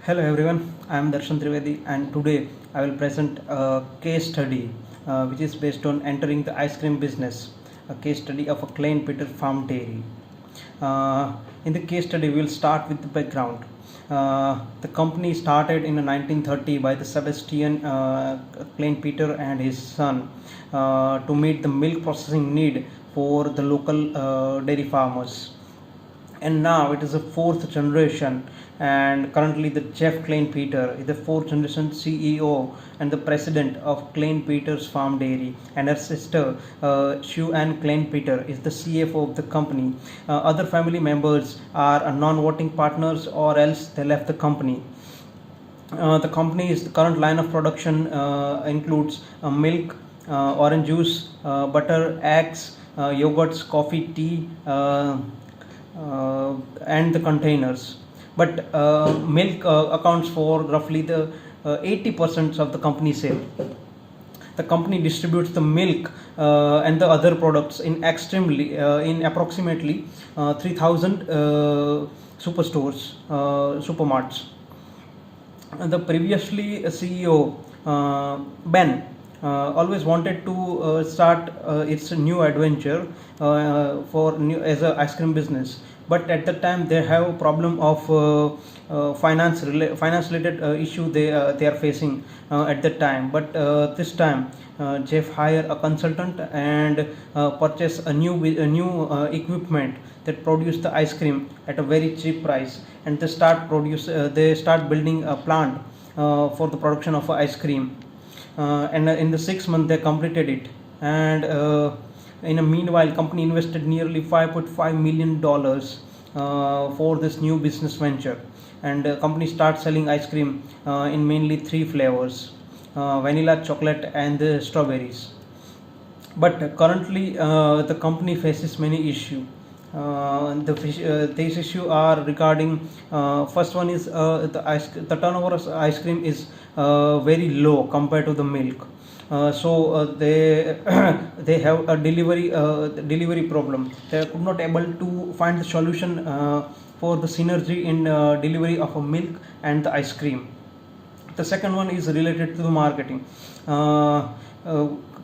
Hello everyone, I am Darshan Trivedi and today I will present a case study which is based on entering the ice cream business, a case study of a Kleinpeter farm dairy. In the case study, we will start with the background. The company started in 1930 by the Sebastian Kleinpeter and his son to meet the milk processing need for the local dairy farmers, and now it is the fourth generation, and currently the Jeff Kleinpeter is the fourth generation CEO and the president of Kleinpeter's Farm Dairy, and her sister Sue Ann Kleinpeter is the CFO of the company. Other family members are non-voting partners or else they left the company. The company's current line of production includes milk, orange juice, butter, eggs, yogurts, coffee, tea, and the containers. But milk accounts for roughly the 80% of the company sale. The company distributes the milk and the other products in approximately 3,000 superstores, supermarts. The previously CEO Ben always wanted to start its new adventure for new as a ice cream business, but at that time they have a problem of finance related issue they are facing at that time. But this time Jeff hired a consultant and purchased a new equipment that produce the ice cream at a very cheap price, and they start building a plant for the production of ice cream. And in the 6 months they completed it, and in a meanwhile company invested nearly $5.5 million for this new business venture, and company starts selling ice cream in mainly three flavors: vanilla, chocolate, and strawberries. But currently the company faces many issues. These issues are regarding, first one is the turnover of ice cream is very low compared to the milk. They they have a delivery problem. They could not able to find the solution for the synergy in delivery of a milk and the ice cream. The second one is related to the marketing. uh,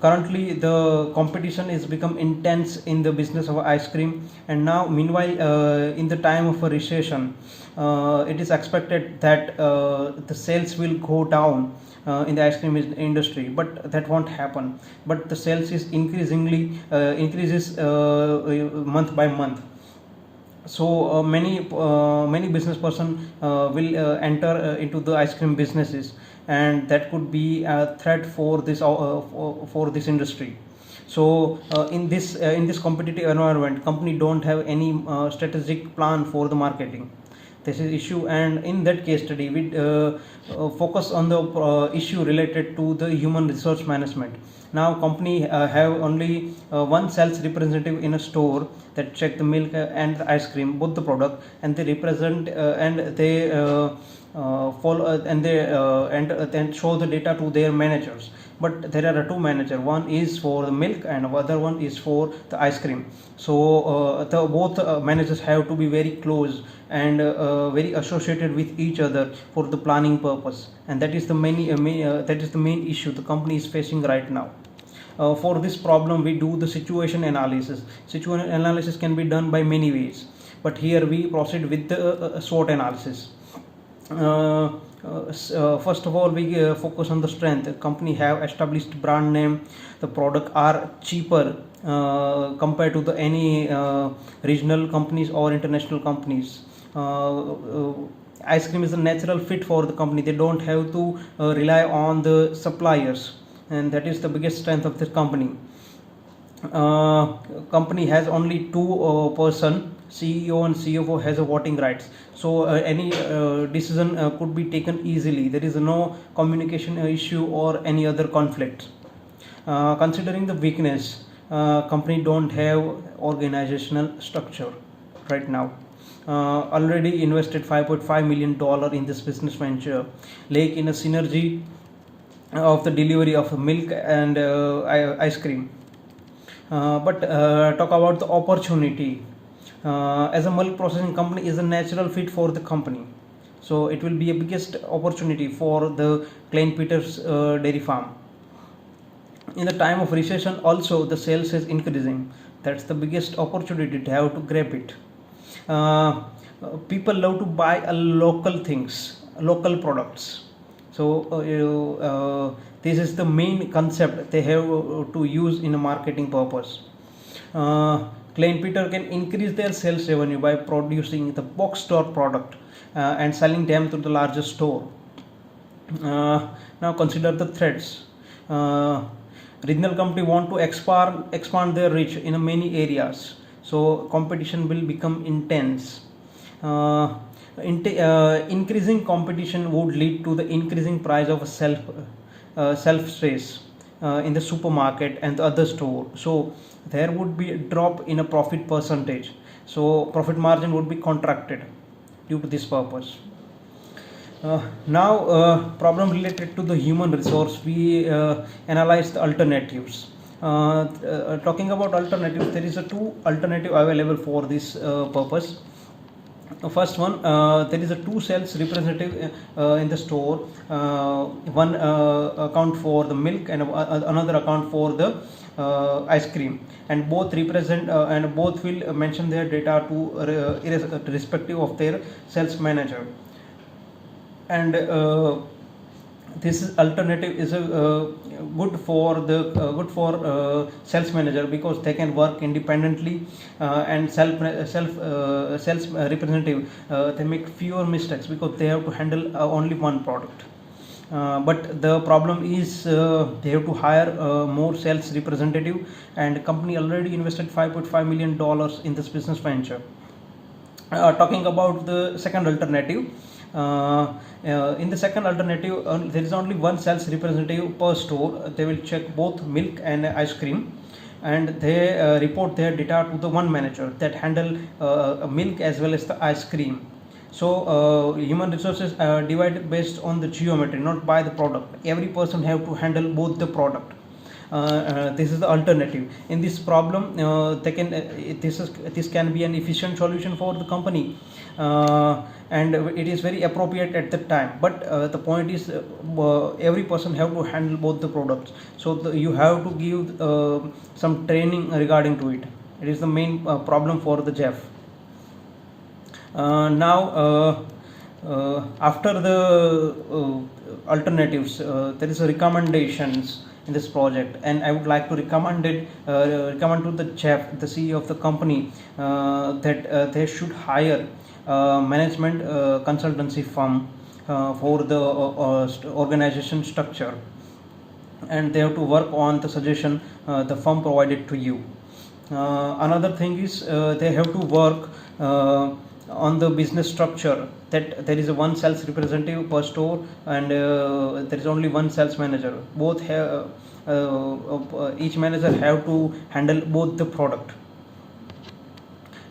Currently the competition is become intense in the business of ice cream, and now meanwhile in the time of a recession it is expected that the sales will go down in the ice cream industry, but that won't happen. But the sales is increases month by month. So many business person will enter into the ice cream businesses, and that could be a threat for for this industry. So in this competitive environment, company don't have any strategic plan for the marketing. This is issue, and in that case study we focus on the issue related to the human resource management. Now company have only one sales representative in a store that check the milk and the ice cream, both the product, and they represent and they follow and they then show the data to their managers. But there are two managers, one is for the milk and other one is for the ice cream. So the both managers have to be very close and very associated with each other for the planning purpose, and that is the that is the main issue the company is facing right now. For this problem we do the situation analysis. Situation analysis can be done by many ways, but here we proceed with the SWOT analysis. First of all, we focus on the strength. The company have established brand name. The product are cheaper compared to the any regional companies or international companies. Ice cream is a natural fit for the company. They don't have to rely on the suppliers, and that is the biggest strength of the company. Company has only two person, CEO and CFO has a voting rights, so any decision could be taken easily. There is no communication issue or any other conflict. Considering the weakness, company don't have organizational structure right now. Already invested $5.5 million in this business venture, like in a synergy of the delivery of milk and ice cream. But talk about the opportunity. As a milk processing company is a natural fit for the company. So it will be a biggest opportunity for the Kleinpeter's dairy farm. In the time of recession also the sales is increasing. That's the biggest opportunity to have to grab it. People love to buy local things, local products. So this is the main concept they have to use in a marketing purpose. Kleinpeter can increase their sales revenue by producing the box store product and selling them to the larger store. Now consider the threats. Regional company want to expand their reach in many areas, so competition will become intense. Increasing competition would lead to the increasing price of self space in the supermarket and the other store. So there would be a drop in a profit percentage, so profit margin would be contracted due to this purpose. Now problem related to the human resource, we analyze the alternatives. Talking about alternatives, there is a two alternative available for this purpose. First one, there is a two sales representative in the store, one account for the milk and another account for the ice cream, and both represent and both will mention their data to irrespective of their sales manager. And this alternative is good for the good for sales manager, because they can work independently, and sales representative, they make fewer mistakes because they have to handle only one product. But the problem is they have to hire more sales representative, and company already invested $5.5 million in this business venture. Talking about the second alternative, in the second alternative, there is only one sales representative per store. They will check both milk and ice cream, and they report their data to the one manager that handle milk as well as the ice cream. So human resources divided based on the geometry, not by the product. Every person have to handle both the product. This is the alternative. In this problem, this can be an efficient solution for the company, and it is very appropriate at the time. But the point is, every person have to handle both the products. So you have to give some training regarding to it. It is the main problem for the Jeff. Now after the alternatives, there is a recommendations in this project, and I would like to recommend to the Jeff, the CEO of the company, that they should hire management consultancy firm for the organization structure, and they have to work on the suggestion the firm provided to you. Another thing is they have to work on the business structure, that there is a one sales representative per store, and there is only one sales manager. Both have each manager have to handle both the product.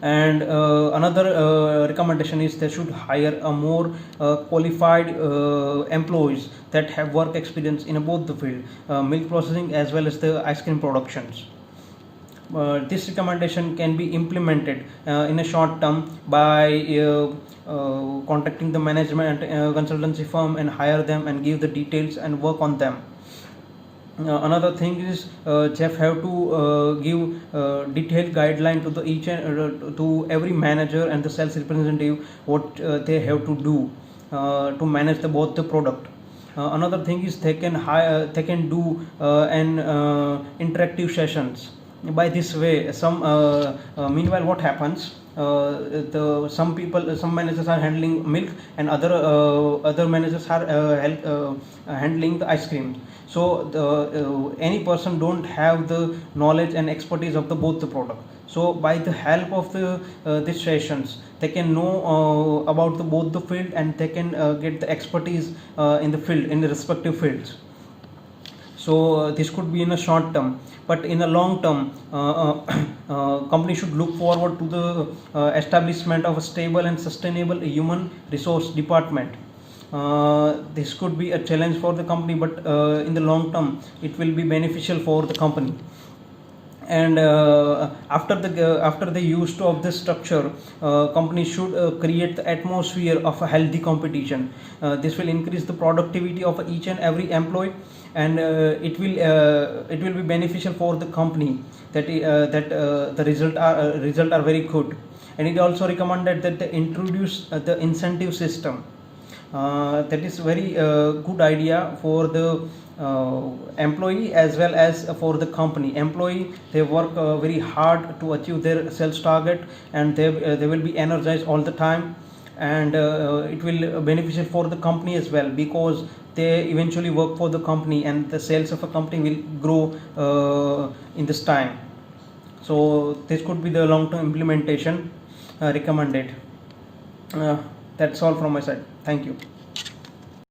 And another recommendation is they should hire a more qualified employees that have work experience in both the field, milk processing as well as the ice cream productions. This recommendation can be implemented in a short term by contacting the management consultancy firm and hire them and give the details and work on them. Another thing is Jeff have to give detailed guideline to the to every manager and the sales representative what they have to do to manage both the product. Another thing is they can do an interactive sessions. By this way, meanwhile what happens, some managers are handling milk, and other managers are handling the ice cream. So any person don't have the knowledge and expertise of both the product. So by the help of these sessions, they can know about both the field, and they can get the expertise in the respective fields. So this could be in a short term, but in a long term, company should look forward to the establishment of a stable and sustainable human resource department. This could be a challenge for the company, but in the long term it will be beneficial for the company. And after the use of this structure, companies should create the atmosphere of a healthy competition. This will increase the productivity of each and every employee, and it will be beneficial for the company, that the result are very good. And it also recommended that they introduce the incentive system. That is very good idea for the employee as well as for the company. Employee, they work very hard to achieve their sales target, and they will be energized all the time. And it will beneficial for the company as well, because they eventually work for the company, and the sales of a company will grow in this time. So this could be the long term implementation recommended. That's all from my side. Thank you.